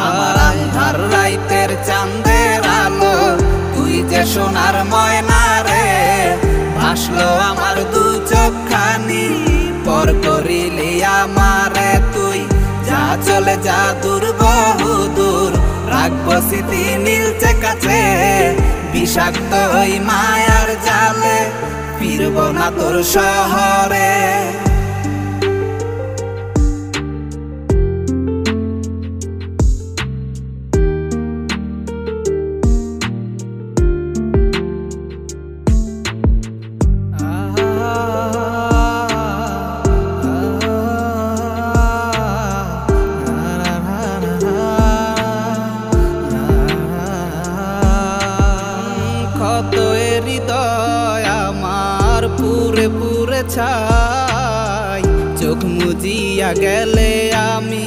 আমার আন্ধার রাইতের চাঁদের আলো তুই যে সোনার ময়না রে, ভাসলো আমার দু চোখখানি পর করিলি আমারে তুই। যা চলে যা দূর বহু দূর, রাখবো স্মৃতি নীলচে কাছে, বিষাক্ত ওই মায়ার জালে ফিরব না তোর শহরে। কত হৃদয় আমার পুরে পুরে ছাই, চোখ মুজিয়া গেলে আমি